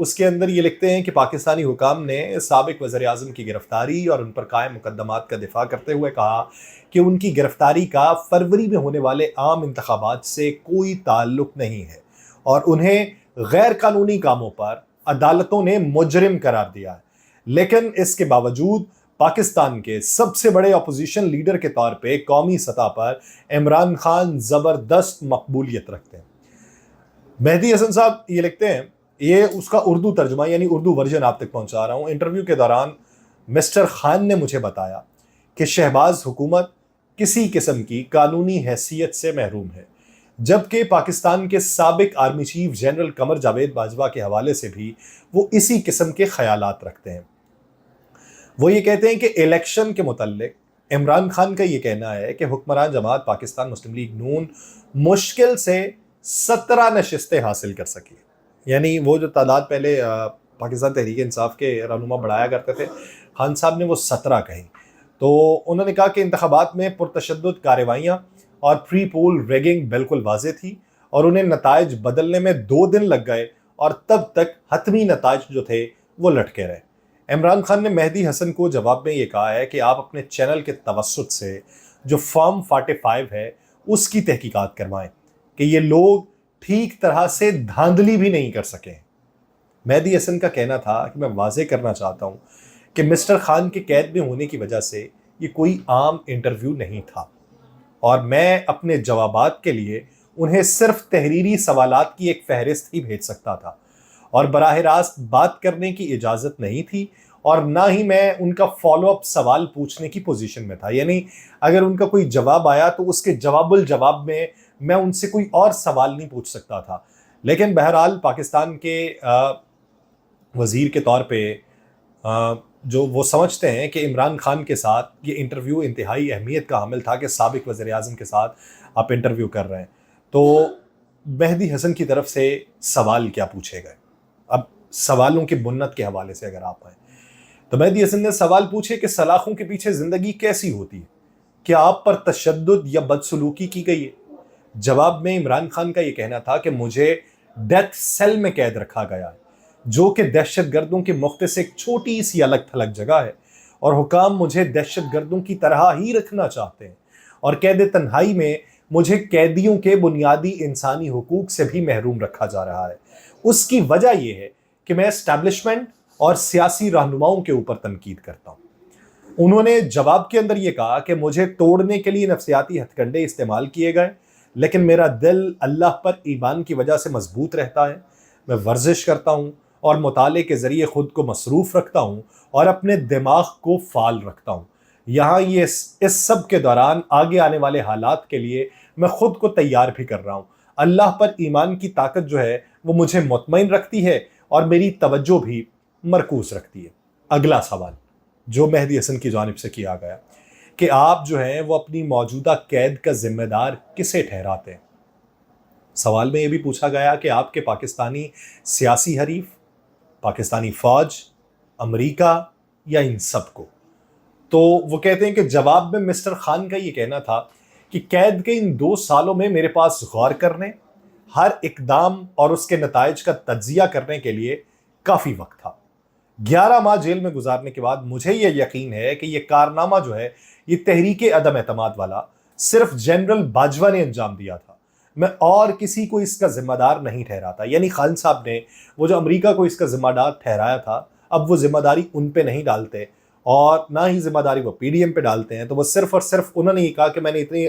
اس کے اندر یہ لکھتے ہیں کہ پاکستانی حکام نے سابق وزیر اعظم کی گرفتاری اور ان پر قائم مقدمات کا دفاع کرتے ہوئے کہا کہ ان کی گرفتاری کا فروری میں ہونے والے عام انتخابات سے کوئی تعلق نہیں ہے اور انہیں غیر قانونی کاموں پر عدالتوں نے مجرم قرار دیا ہے۔ لیکن اس کے باوجود پاکستان کے سب سے بڑے اپوزیشن لیڈر کے طور پہ قومی سطح پر عمران خان زبردست مقبولیت رکھتے ہیں۔ مہدی حسن صاحب یہ لکھتے ہیں، یہ اس کا اردو ترجمہ یعنی اردو ورژن آپ تک پہنچا رہا ہوں۔ انٹرویو کے دوران مسٹر خان نے مجھے بتایا کہ شہباز حکومت کسی قسم کی قانونی حیثیت سے محروم ہے، جبکہ پاکستان کے سابق army chief general Qamar Javed Bajwa کے حوالے سے بھی وہ اسی قسم کے خیالات رکھتے ہیں۔ وہ یہ کہتے ہیں کہ الیکشن کے متعلق عمران خان کا یہ کہنا ہے کہ حکمران جماعت پاکستان مسلم لیگ نون مشکل سے 17 نشستیں حاصل کر سکی، یعنی وہ جو تعداد پہلے پاکستان تحریک انصاف کے رہنما بڑھایا کرتے تھے، خان صاحب نے وہ 17 کہیں۔ تو انہوں نے کہا کہ انتخابات میں پرتشدد کارروائیاں اور پری پول ریگنگ بالکل واضح تھی اور انہیں نتائج بدلنے میں 2 دن لگ گئے اور تب تک حتمی نتائج جو تھے وہ لٹکے رہے۔ عمران خان نے مہدی حسن کو جواب میں یہ کہا ہے کہ آپ اپنے چینل کے توسط سے جو فارم 45 ہے اس کی تحقیقات کروائیں کہ یہ لوگ ٹھیک طرح سے دھاندلی بھی نہیں کر سکے۔ مہدی حسن کا کہنا تھا کہ میں واضح کرنا چاہتا ہوں کہ مسٹر خان کے قید میں ہونے کی وجہ سے یہ کوئی عام انٹرویو نہیں تھا اور میں اپنے جوابات کے لیے انہیں صرف تحریری سوالات کی ایک فہرست ہی بھیج سکتا تھا اور براہ راست بات کرنے کی اجازت نہیں تھی اور نہ ہی میں ان کا فالو اپ سوال پوچھنے کی پوزیشن میں تھا، یعنی اگر ان کا کوئی جواب آیا تو اس کے جواب الجواب میں ان سے کوئی اور سوال نہیں پوچھ سکتا تھا۔ لیکن بہرحال پاکستان کے وزیر کے طور پہ جو وہ سمجھتے ہیں کہ عمران خان کے ساتھ یہ انٹرویو انتہائی اہمیت کا حامل تھا کہ سابق وزیر اعظم کے ساتھ آپ انٹرویو کر رہے ہیں، تو مہدی حسن کی طرف سے سوال کیا پوچھے گئے۔ اب سوالوں کی بنت کے حوالے سے اگر آپ آئیں تو مہدی حسن نے سوال پوچھے کہ سلاخوں کے پیچھے زندگی کیسی ہوتی ہے، کیا آپ پر تشدد یا بدسلوکی کی گئی ہے؟ جواب میں عمران خان کا یہ کہنا تھا کہ مجھے ڈیتھ سیل میں قید رکھا گیا ہے، جو کہ دہشت گردوں کے مختص ایک چھوٹی سی الگ تھلگ جگہ ہے اور حکام مجھے دہشت گردوں کی طرح ہی رکھنا چاہتے ہیں اور قید تنہائی میں مجھے قیدیوں کے بنیادی انسانی حقوق سے بھی محروم رکھا جا رہا ہے۔ اس کی وجہ یہ ہے کہ میں اسٹیبلشمنٹ اور سیاسی رہنماؤں کے اوپر تنقید کرتا ہوں۔ انہوں نے جواب کے اندر یہ کہا کہ مجھے توڑنے کے لیے نفسیاتی ہتھ کنڈے استعمال کیے گئے، لیکن میرا دل اللہ پر ایمان کی وجہ سے مضبوط رہتا ہے۔ میں ورزش کرتا ہوں اور مطالعے کے ذریعے خود کو مصروف رکھتا ہوں اور اپنے دماغ کو فعال رکھتا ہوں۔ یہاں یہ اس سب کے دوران آگے آنے والے حالات کے لیے میں خود کو تیار بھی کر رہا ہوں۔ اللہ پر ایمان کی طاقت جو ہے وہ مجھے مطمئن رکھتی ہے اور میری توجہ بھی مرکوز رکھتی ہے۔ اگلا سوال جو مہدی حسن کی جانب سے کیا گیا کہ آپ جو ہیں وہ اپنی موجودہ قید کا ذمہ دار کسے ٹھہراتے ہیں؟ سوال میں یہ بھی پوچھا گیا کہ آپ کے پاکستانی سیاسی حریف، پاکستانی فوج، امریکہ یا ان سب کو؟ تو وہ کہتے ہیں کہ جواب میں مسٹر خان کا یہ کہنا تھا کہ قید کے ان 2 سالوں میں میرے پاس غور کرنے، ہر اقدام اور اس کے نتائج کا تجزیہ کرنے کے لیے کافی وقت تھا۔ 11 ماہ جیل میں گزارنے کے بعد مجھے یہ یقین ہے کہ یہ کارنامہ جو ہے یہ تحریک عدم اعتماد والا صرف جنرل باجوہ نے انجام دیا تھا، میں اور کسی کو اس کا ذمہ دار نہیں ٹھہراتا۔ یعنی خان صاحب نے وہ جو امریکہ کو اس کا ذمہ دار ٹھہرایا تھا، اب وہ ذمہ داری ان پہ نہیں ڈالتے اور نہ ہی ذمہ داری وہ پی ڈی ایم پہ ڈالتے ہیں۔ تو وہ صرف اور صرف انہوں نے یہ کہا کہ میں نے اتنے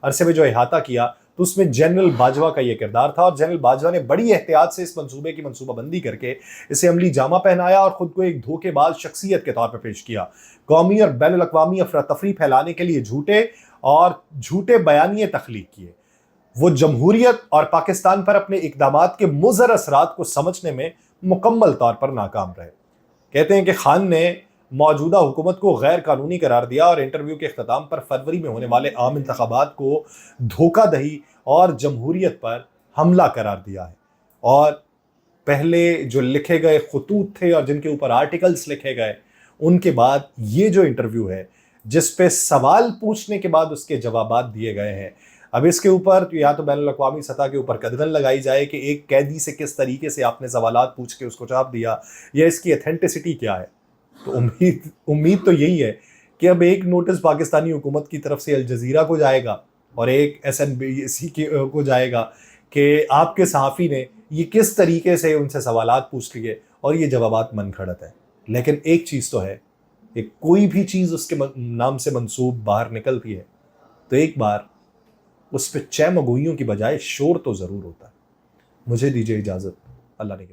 عرصے میں جو احاطہ کیا تو اس میں جنرل باجوہ کا یہ کردار تھا اور جنرل باجوہ نے بڑی احتیاط سے اس منصوبے کی منصوبہ بندی کر کے اسے عملی جامہ پہنایا اور خود کو ایک دھوکے باز شخصیت کے طور پر پیش کیا۔ قومی اور بین الاقوامی افراتفری پھیلانے کے لیے جھوٹے بیانیے تخلیق کیے۔ وہ جمہوریت اور پاکستان پر اپنے اقدامات کے مضر اثرات کو سمجھنے میں مکمل طور پر ناکام رہے۔ کہتے ہیں کہ خان نے موجودہ حکومت کو غیر قانونی قرار دیا اور انٹرویو کے اختتام پر فروری میں ہونے والے عام انتخابات کو دھوکہ دہی اور جمہوریت پر حملہ قرار دیا ہے۔ اور پہلے جو لکھے گئے خطوط تھے اور جن کے اوپر آرٹیکلز لکھے گئے، ان کے بعد یہ جو انٹرویو ہے جس پہ سوال پوچھنے کے بعد اس کے جوابات دیے گئے ہیں، اب اس کے اوپر یا تو بین الاقوامی سطح کے اوپر قدغن لگائی جائے کہ ایک قیدی سے کس طریقے سے آپ نے سوالات پوچھ کے اس کو جواب دیا، یا اس کی ایتھینٹسٹی کیا ہے. تو امید تو یہی ہے کہ اب ایک نوٹس پاکستانی حکومت کی طرف سے الجزیرہ کو جائے گا اور ایک SNBC کو جائے گا کہ آپ کے صحافی نے یہ کس طریقے سے ان سے سوالات پوچھ لیے اور یہ جوابات من گھڑت ہیں. لیکن ایک چیز تو ہے کہ کوئی بھی چیز اس کے نام سے منسوب باہر نکلتی ہے تو ایک بار اس پہ چہ مگوئیوں کی بجائے شور تو ضرور ہوتا ہے. مجھے دیجیے اجازت. اللہ نے